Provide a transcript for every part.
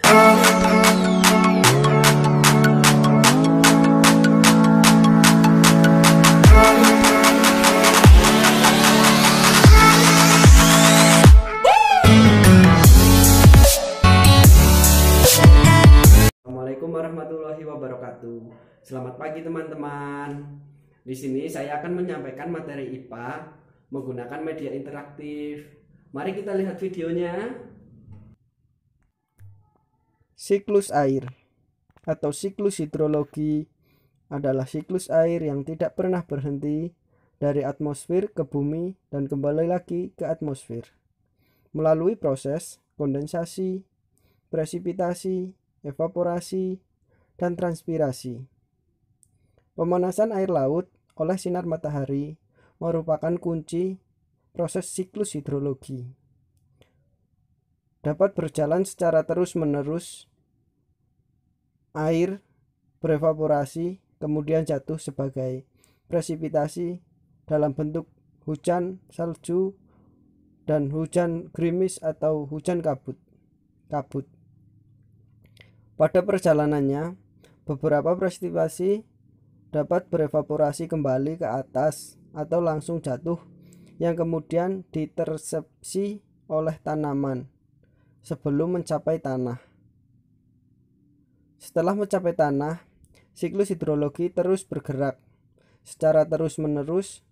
Assalamualaikum warahmatullahi wabarakatuh. Selamat pagi teman-teman. Di sini saya akan menyampaikan materi IPA menggunakan media interaktif. Mari kita lihat videonya. Siklus air atau siklus hidrologi adalah siklus air yang tidak pernah berhenti dari atmosfer ke bumi dan kembali lagi ke atmosfer melalui proses kondensasi, presipitasi, evaporasi, dan transpirasi. Pemanasan air laut oleh sinar matahari merupakan kunci proses siklus hidrologi. Dapat berjalan secara terus-menerus, air berevaporasi kemudian jatuh sebagai presipitasi dalam bentuk hujan salju dan hujan gerimis atau hujan kabut. Pada perjalanannya, beberapa presipitasi dapat berevaporasi kembali ke atas atau langsung jatuh yang kemudian ditersepsi oleh tanaman sebelum mencapai tanah. Setelah mencapai tanah, siklus hidrologi terus bergerak secara terus-menerus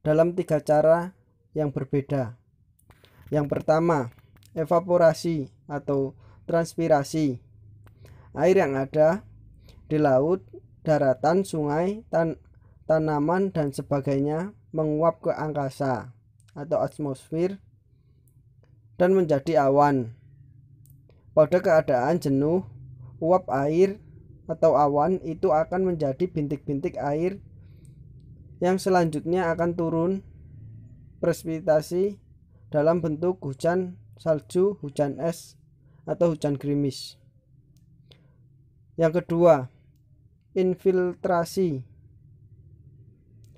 dalam 3 cara yang berbeda. Yang pertama, evaporasi atau transpirasi. Air yang ada di laut, daratan, sungai, tanaman, dan sebagainya menguap ke angkasa atau atmosfer dan menjadi awan. Pada keadaan jenuh, uap air atau awan itu akan menjadi bintik-bintik air yang selanjutnya akan turun presipitasi dalam bentuk hujan salju, hujan es, atau hujan gerimis. Yang kedua, infiltrasi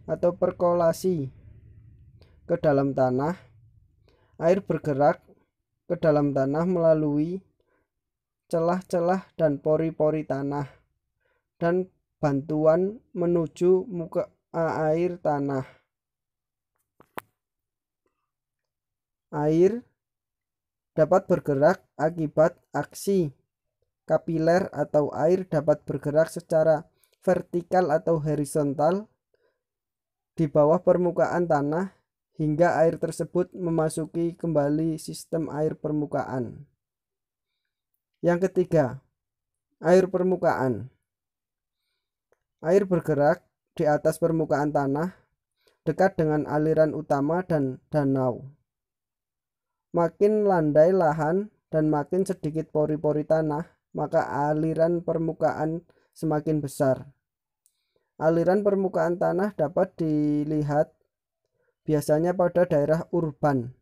atau perkolasi ke dalam tanah. Air bergerak ke dalam tanah melalui celah-celah dan pori-pori tanah dan bantuan menuju muka air tanah. Air dapat bergerak akibat aksi kapiler atau air dapat bergerak secara vertikal atau horizontal di bawah permukaan tanah hingga air tersebut memasuki kembali sistem air permukaan. Yang ketiga, air permukaan. Air bergerak di atas permukaan tanah dekat dengan aliran utama dan danau. Makin landai lahan dan makin sedikit pori-pori tanah, maka aliran permukaan semakin besar. Aliran permukaan tanah dapat dilihat biasanya pada daerah urban.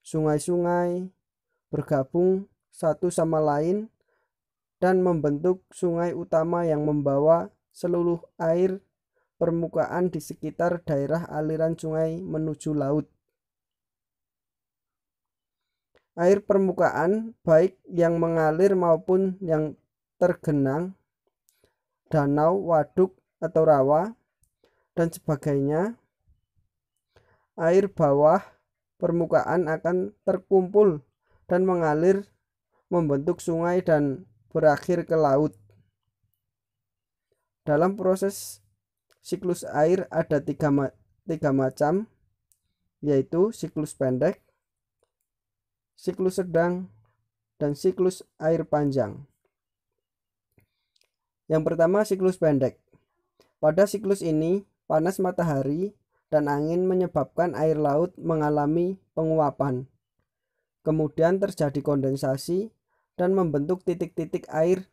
Sungai-sungai bergabung satu sama lain dan membentuk sungai utama yang membawa seluruh air permukaan di sekitar daerah aliran sungai menuju laut. Air permukaan baik yang mengalir maupun yang tergenang, danau, waduk atau rawa, dan sebagainya. Air bawah permukaan akan terkumpul dan mengalir membentuk sungai dan berakhir ke laut. Dalam proses siklus air ada tiga macam, yaitu siklus pendek, siklus sedang, dan siklus air panjang. Yang pertama, siklus pendek. Pada siklus ini, panas matahari dan angin menyebabkan air laut mengalami penguapan. Kemudian terjadi kondensasi dan membentuk titik-titik air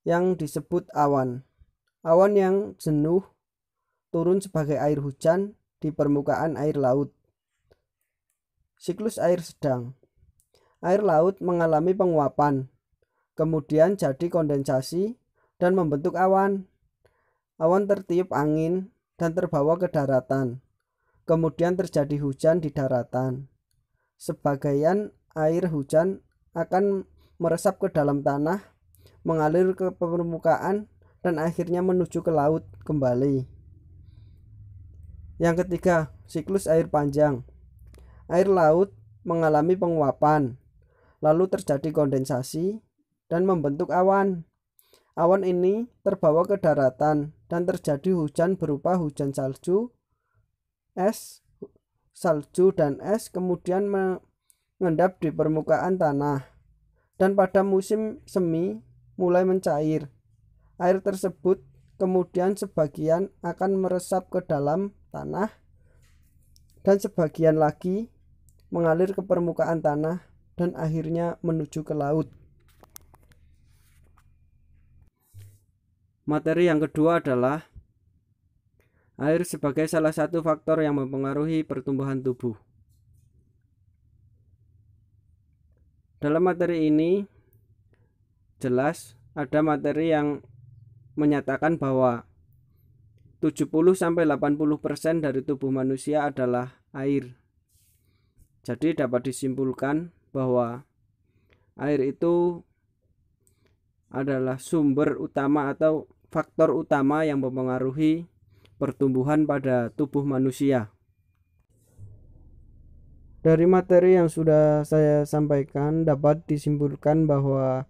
yang disebut awan. Awan yang jenuh turun sebagai air hujan di permukaan air laut. Siklus air sedang. Air laut mengalami penguapan, kemudian jadi kondensasi dan membentuk awan. Awan tertiup angin dan terbawa ke daratan. Kemudian terjadi hujan di daratan. Sebagian air hujan akan meresap ke dalam tanah, mengalir ke permukaan, dan akhirnya menuju ke laut kembali. Yang ketiga, siklus air panjang. Air laut mengalami penguapan, lalu terjadi kondensasi dan membentuk awan. Awan ini terbawa ke daratan dan terjadi hujan berupa hujan salju, es, salju dan es kemudian mengendap di permukaan tanah, dan pada musim semi mulai mencair. Air tersebut kemudian sebagian akan meresap ke dalam tanah dan sebagian lagi mengalir ke permukaan tanah dan akhirnya menuju ke laut. Materi yang kedua adalah air sebagai salah satu faktor yang mempengaruhi pertumbuhan tubuh. Dalam materi ini jelas ada materi yang menyatakan bahwa 70-80% dari tubuh manusia adalah air. Jadi dapat disimpulkan bahwa air itu adalah sumber utama atau faktor utama yang mempengaruhi pertumbuhan pada tubuh manusia. Dari materi yang sudah saya sampaikan dapat disimpulkan bahwa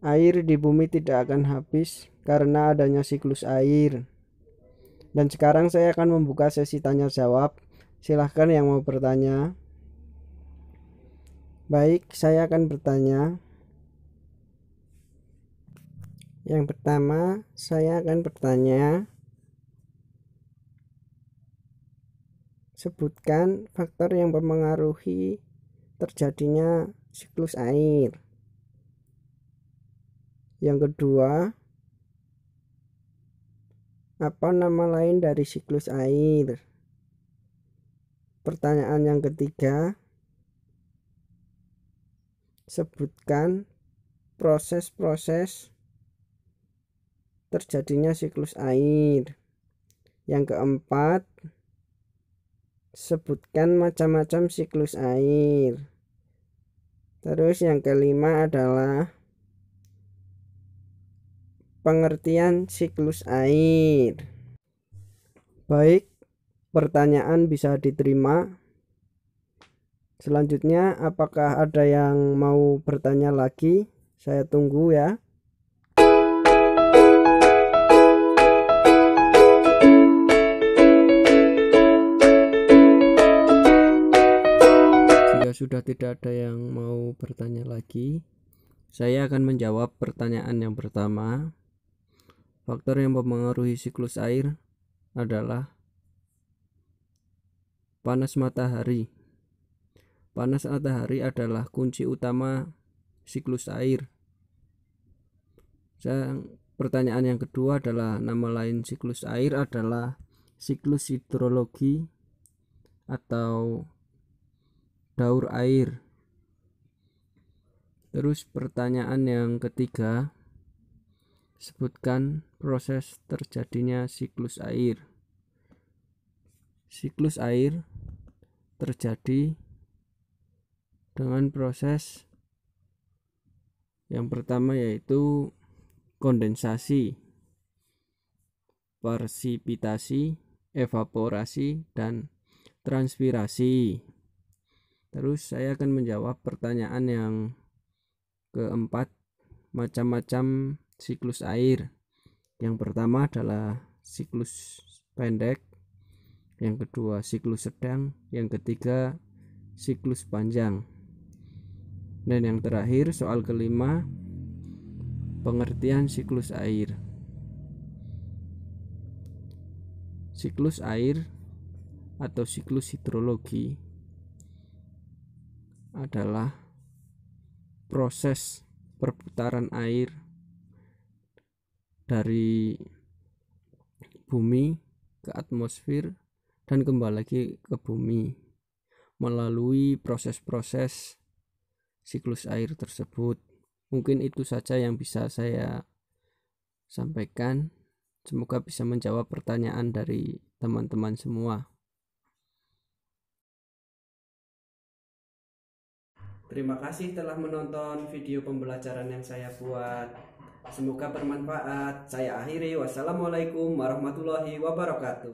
air di bumi tidak akan habis karena adanya siklus air. Dan sekarang saya akan membuka sesi tanya jawab. Silahkan yang mau bertanya. Baik, saya akan bertanya. Yang pertama, saya akan bertanya, sebutkan faktor yang mempengaruhi terjadinya siklus air. Yang kedua, apa nama lain dari siklus air? Pertanyaan yang ketiga, sebutkan proses-proses terjadinya siklus air. Yang keempat, sebutkan macam-macam siklus air. Terus yang kelima adalah pengertian siklus air. Baik, pertanyaan bisa diterima. Selanjutnya, apakah ada yang mau bertanya lagi? Saya tunggu ya. Jika sudah tidak ada yang mau bertanya lagi, saya akan menjawab pertanyaan yang pertama. Faktor yang mempengaruhi siklus air adalah panas matahari. Panas matahari adalah kunci utama siklus air. Pertanyaan yang kedua adalah nama lain siklus air adalah siklus hidrologi atau daur air. Terus pertanyaan yang ketiga, sebutkan proses terjadinya siklus air. Siklus air terjadi dengan proses yang pertama yaitu kondensasi, persipitasi, evaporasi, dan transpirasi. Terus saya akan menjawab pertanyaan yang keempat, macam-macam siklus air. Yang pertama adalah siklus pendek, yang kedua siklus sedang, yang ketiga siklus panjang, dan yang terakhir soal kelima, pengertian siklus air. Siklus air atau siklus hidrologi adalah proses perputaran air dari bumi ke atmosfer dan kembali lagi ke bumi melalui proses-proses siklus air tersebut. Mungkin itu saja yang bisa saya sampaikan. Semoga bisa menjawab pertanyaan dari teman-teman semua. Terima kasih telah menonton video pembelajaran yang saya buat. Semoga bermanfaat. Saya akhiri. Wassalamualaikum warahmatullahi wabarakatuh.